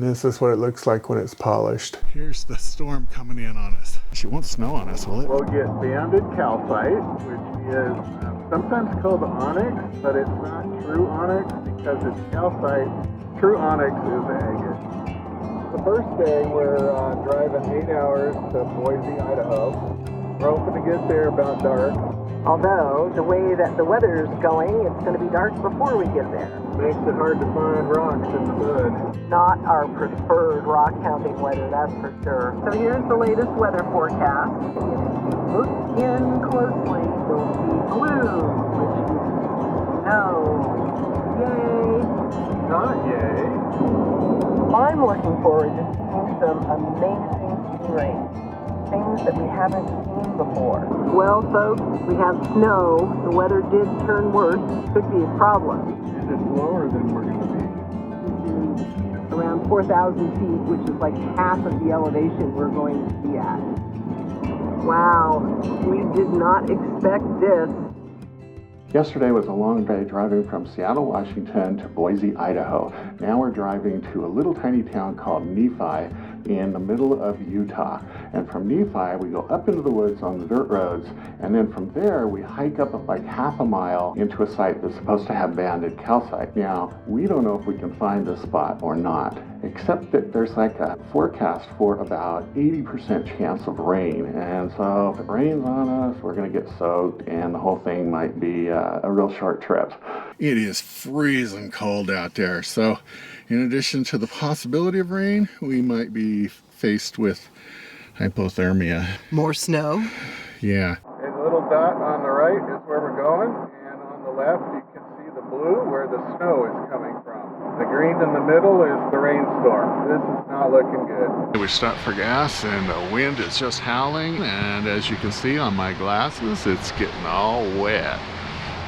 This is what it looks like when it's polished. Here's the storm coming in on us. She won't snow on us, will it? We'll get banded calcite, which is sometimes called Onyx, but it's not true Onyx because it's calcite. True Onyx is agate. The first day we're driving 8 hours to Boise, Idaho. We're hoping to get there about dark. Although, the way that the weather's going, it's going to be dark before we get there. Makes it hard to find rocks in the mud. Not our preferred rock hounding weather, that's for sure. So here's the latest weather forecast. If you look in closely, you'll see blue, which is no. Yay! Not yay. I'm looking forward to seeing some amazing rain. Things that we haven't seen before. Well, folks, we have snow. The weather did turn worse. Could be a problem. And it's lower than we're going to be. Around 4,000 feet, which is like half of the elevation we're going to be at. Wow, we did not expect this. Yesterday was a long day driving from Seattle, Washington to Boise, Idaho. Now we're driving to a little tiny town called Nephi in the middle of Utah. And from Nephi, we go up into the woods on the dirt roads, and then from there, we hike up like half a mile into a site that's supposed to have banded calcite. Now, we don't know if we can find this spot or not, except that there's like a forecast for about 80% chance of rain. And so if it rains on us, we're gonna get soaked, and the whole thing might be a real short trip. It is freezing cold out there. So in addition to the possibility of rain, we might be faced with hypothermia. More snow? Yeah. And the little dot on the right is where we're going, and on the left you can see the blue where the snow is coming from. The green in the middle is the rainstorm. This is not looking good. We stopped for gas and the wind is just howling, and as you can see on my glasses, it's getting all wet.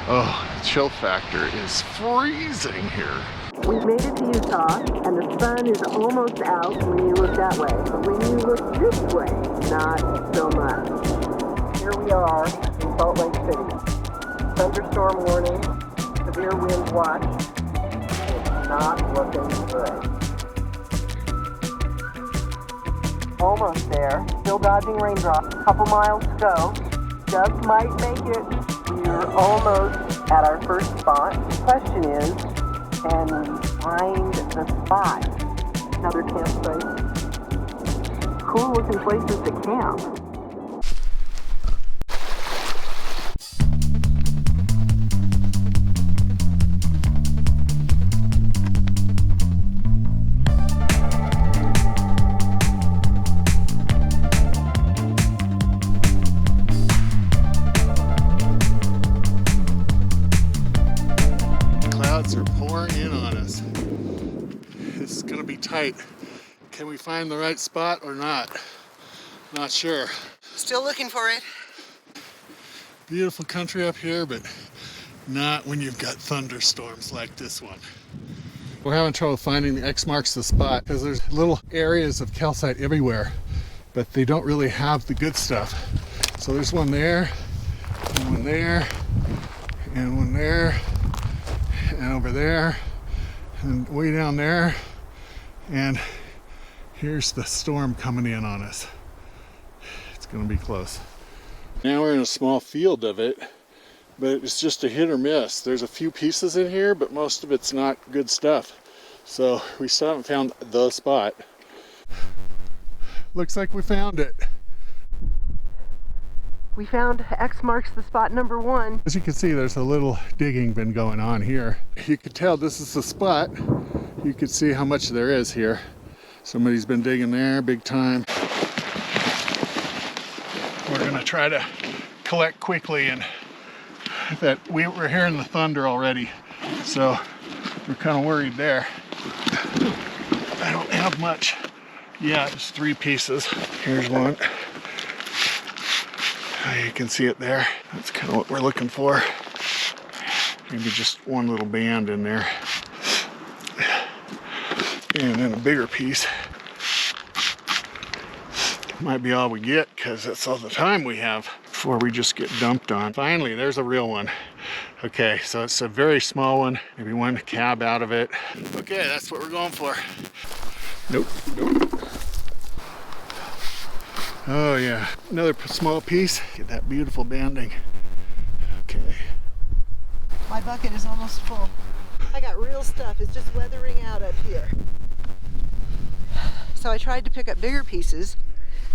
Oh, the chill factor is freezing here. We've made it to Utah, and the sun is almost out when you look that way. But when you look this way, not so much. Here we are in Salt Lake City. Thunderstorm warning, severe wind watch. It's not looking good. Almost there. Still dodging raindrops. Couple miles to go. Just might make it. We're almost at our first spot. The question is, can we find the spot? Another campsite. Cool looking places to camp. Clouds are pouring in on us. This is gonna be tight. Can we find the right spot or not? Not sure. Still looking for it. Beautiful country up here, but not when you've got thunderstorms like this one. We're having trouble finding the X marks the spot because there's little areas of calcite everywhere, but they don't really have the good stuff. So there's one there, and one there, and one there, and over there, and way down there, and here's the storm coming in on us. It's gonna be close. Now we're in a small field of it, but it's just a hit or miss. There's a few pieces in here, but most of it's not good stuff. So we still haven't found the spot. Looks like we found it. We found X marks the spot number 1. As you can see, there's a little digging been going on here. You can tell this is the spot. You can see how much there is here. Somebody's been digging there big time. We're gonna try to collect quickly, and that we're hearing the thunder already. So we're kind of worried there. I don't have much. Yeah, it's 3 pieces. Here's one. You can see it there. That's kind of what we're looking for. Maybe just one little band in there. And then a bigger piece. Might be all we get because that's all the time we have before we just get dumped on. Finally, there's a real one. Okay, so it's a very small one, maybe one cab out of it. Okay, that's what we're going for. Nope, nope. Oh yeah, another small piece. Get that beautiful banding. Okay. My bucket is almost full. I got real stuff. It's just weathering out up here. So I tried to pick up bigger pieces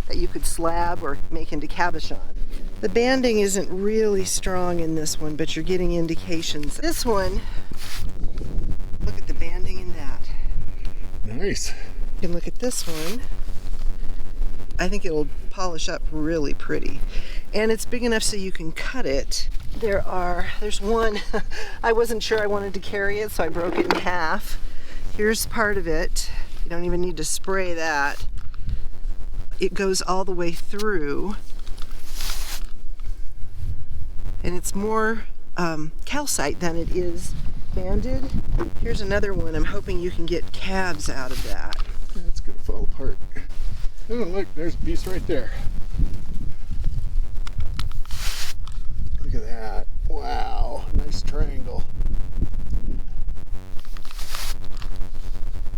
that you could slab or make into cabochon. The banding isn't really strong in this one, but you're getting indications. This one, look at the banding in that. Nice. You can look at this one. I think it'll polish up really pretty. And it's big enough so you can cut it. There's one, I wasn't sure I wanted to carry it, so I broke it in half. Here's part of it. You don't even need to spray that. It goes all the way through. And it's more calcite than it is banded. Here's another one. I'm hoping you can get calves out of that. That's gonna fall apart. Oh look, there's a piece right there. Look at that. Wow, nice triangle.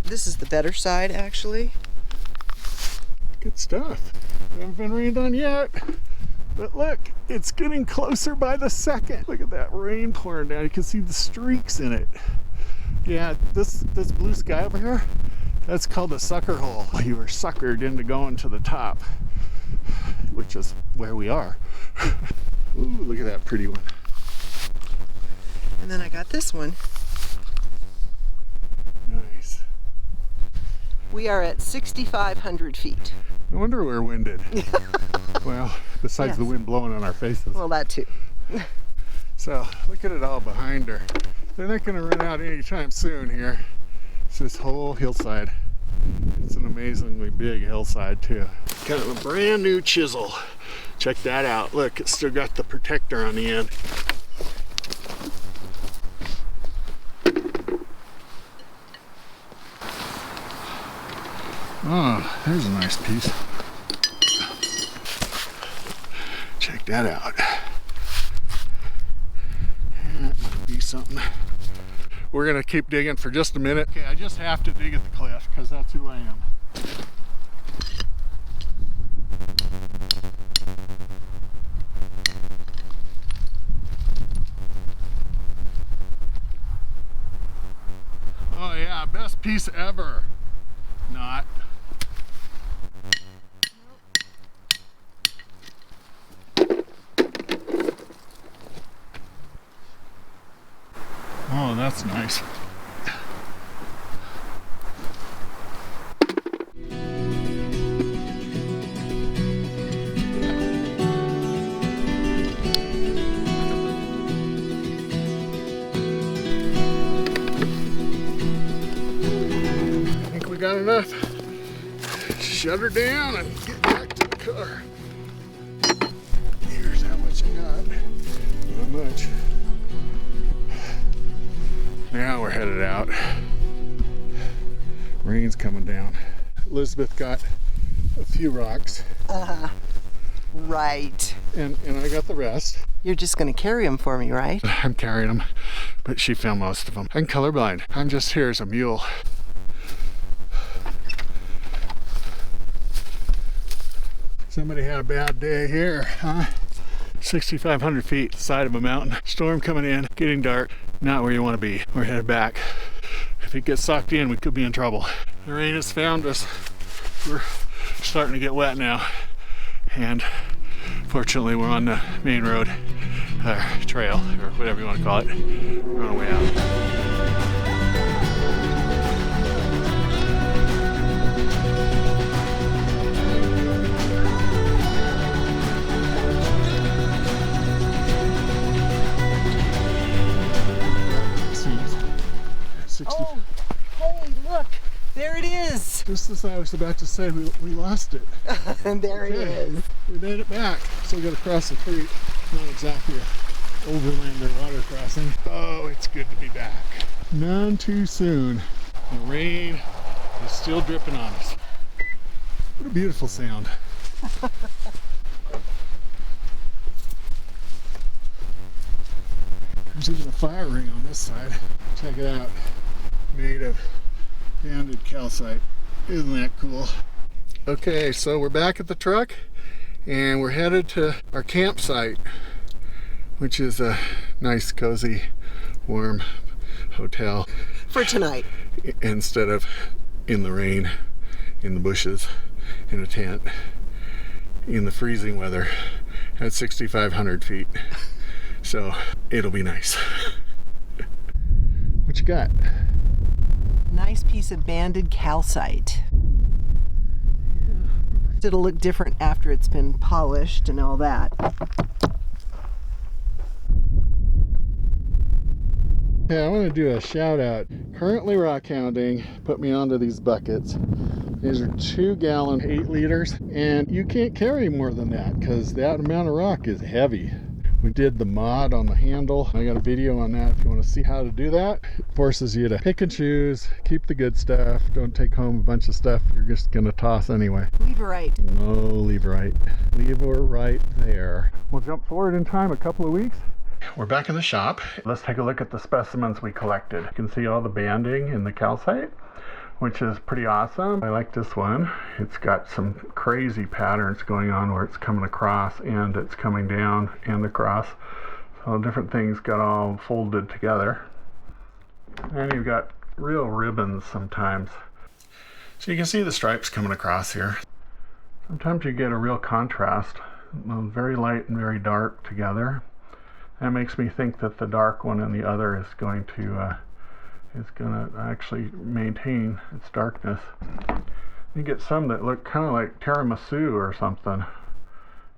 This is the better side, actually. Good stuff. We haven't been rained on yet. But look, it's getting closer by the second. Look at that rain pouring down. You can see the streaks in it. Yeah, this blue sky over here, that's called a sucker hole. You were suckered into going to the top, which is where we are. Ooh, look at that pretty one. And then I got this one. Nice. We are at 6,500 feet. No wonder we're winded. Well, besides the wind blowing on our faces. Well, that too. So, look at it all behind her. They're not going to run out anytime soon here. It's this whole hillside. It's an amazingly big hillside too. Kind of a brand new chisel. Check that out. Look, it's still got the protector on the end. Oh, there's a nice piece. Check that out. That might be something. We're gonna keep digging for just a minute. Okay, I just have to dig at the cliff because that's who I am. Oh yeah, best piece ever. Not. Oh, that's nice. I think we got enough. Shut her down and get back to the car. Here's how much I got. Not much. Now we're headed out. Rain's coming down. Elizabeth got a few rocks. Right. And I got the rest. You're just gonna carry them for me, right? I'm carrying them, but she found most of them. I'm colorblind. I'm just here as a mule. Somebody had a bad day here, huh? 6,500 feet, side of a mountain. Storm coming in, getting dark. Not where you want to be. We're headed back. If it gets sucked in, we could be in trouble. The rain has found us. We're starting to get wet now. And fortunately, we're on the main road, trail, or whatever you want to call it. We're on our way out. Oh, hey, look, there it is. Just as I was about to say, we lost it. And there it is. We made it back. Still got to cross the creek. Not exactly an overland or water crossing. Oh, it's good to be back. None too soon. The rain is still dripping on us. What a beautiful sound. There's even a fire ring on this side. Check it out. Made of banded calcite. Isn't that cool? Okay, so we're back at the truck and we're headed to our campsite, which is a nice, cozy, warm hotel. For tonight. Instead of in the rain, in the bushes, in a tent, in the freezing weather at 6,500 feet. So it'll be nice. What you got? Nice piece of banded calcite. It'll look different after it's been polished and all that. Yeah, I want to do a shout out. Currently rock hounding put me onto these buckets. These are 2-gallon 8 liters, and you can't carry more than that because that amount of rock is heavy. We did the mod on the handle. I got a video on that if you want to see how to do that. It forces you to pick and choose, keep the good stuff, don't take home a bunch of stuff you're just gonna toss anyway. Leave right. No, leave right. Leave her right there. We'll jump forward in time a couple of weeks. We're back in the shop. Let's take a look at the specimens we collected. You can see all the banding in the calcite, which is pretty awesome. I like this one. It's got some crazy patterns going on where it's coming across and it's coming down and across. So different things got all folded together. And you've got real ribbons sometimes. So you can see the stripes coming across here. Sometimes you get a real contrast, very light and very dark together. That makes me think that the dark one and the other is going to actually maintain its darkness. You get some that look kind of like tiramisu or something,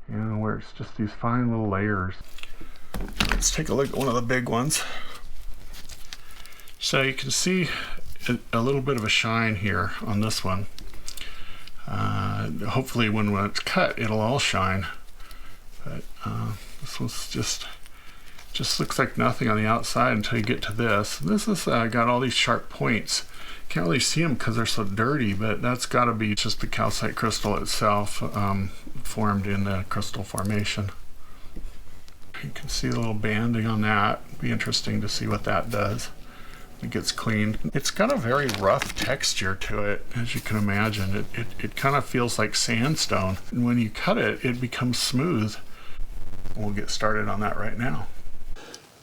you know, where it's just these fine little layers. Let's take a look at one of the big ones. So you can see a little bit of a shine here on this one. Hopefully when it's cut it'll all shine, but this one's just looks like nothing on the outside until you get to this. This has got all these sharp points. Can't really see them because they're so dirty, but that's got to be just the calcite crystal itself formed in the crystal formation. You can see the little banding on that. It'd be interesting to see what that does when it gets cleaned. It's got a very rough texture to it, as you can imagine. It kind of feels like sandstone. And when you cut it, it becomes smooth. We'll get started on that right now.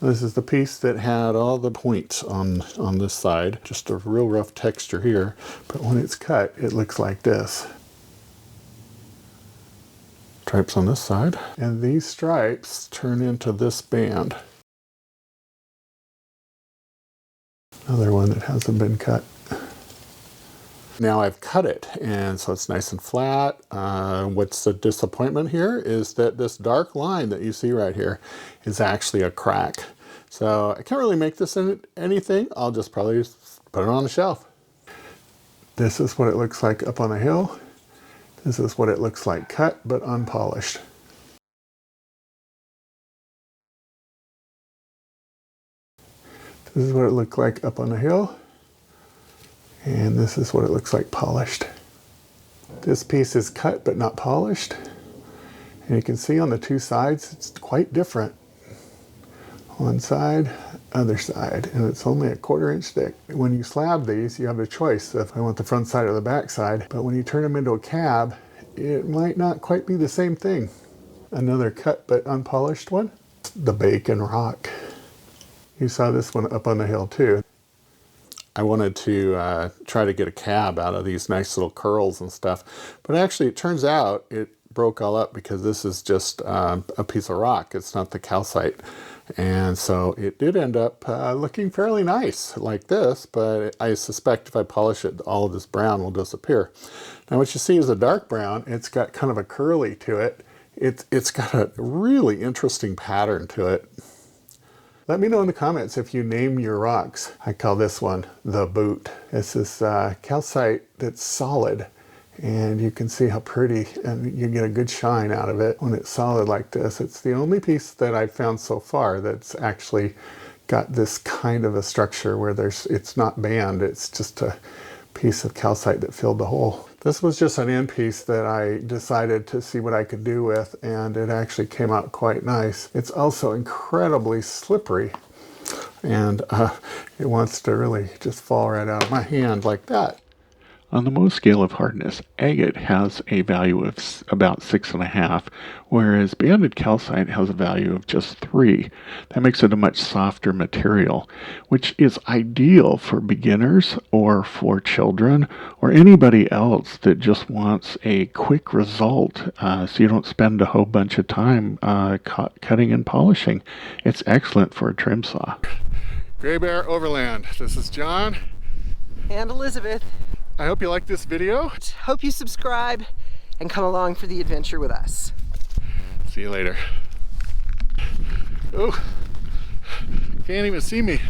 This is the piece that had all the points on this side, just a real rough texture here, but when it's cut, it looks like this. Stripes on this side, and these stripes turn into this band. Another one that hasn't been cut. Now I've cut it, and so it's nice and flat. What's the disappointment here is that this dark line that you see right here is actually a crack. So I can't really make this into anything. I'll just probably put it on the shelf. This is what it looks like up on the hill. This is what it looks like cut but unpolished. This is what it looked like up on the hill. And this is what it looks like polished. This piece is cut but not polished. And you can see on the two sides, it's quite different. One side, other side, and it's only a 1/4 inch thick. When you slab these, you have a choice if I want the front side or the back side, but when you turn them into a cab, it might not quite be the same thing. Another cut but unpolished one, the bacon rock. You saw this one up on the hill too. I wanted to try to get a cab out of these nice little curls and stuff, but actually it turns out it broke all up because this is just a piece of rock. It's not the calcite. And so it did end up looking fairly nice like this, but I suspect if I polish it, all of this brown will disappear. Now what you see is a dark brown. It's got kind of a curly to it. It's got a really interesting pattern to it. Let me know in the comments if you name your rocks. I call this one the boot. It's this calcite that's solid, and you can see how pretty, and you get a good shine out of it when it's solid like this. It's the only piece that I've found so far that's actually got this kind of a structure where it's not band, it's just a piece of calcite that filled the hole. This was just an end piece that I decided to see what I could do with, and it actually came out quite nice. It's also incredibly slippery, and it wants to really just fall right out of my hand like that. On the Mohs scale of hardness, agate has a value of about 6.5, whereas banded calcite has a value of just 3. That makes it a much softer material, which is ideal for beginners or for children or anybody else that just wants a quick result, so you don't spend a whole bunch of time cutting and polishing. It's excellent for a trim saw. Gray Bear Overland. This is John. And Elizabeth. I hope you like this video. Hope you subscribe and come along for the adventure with us. See you later. Oh, can't even see me.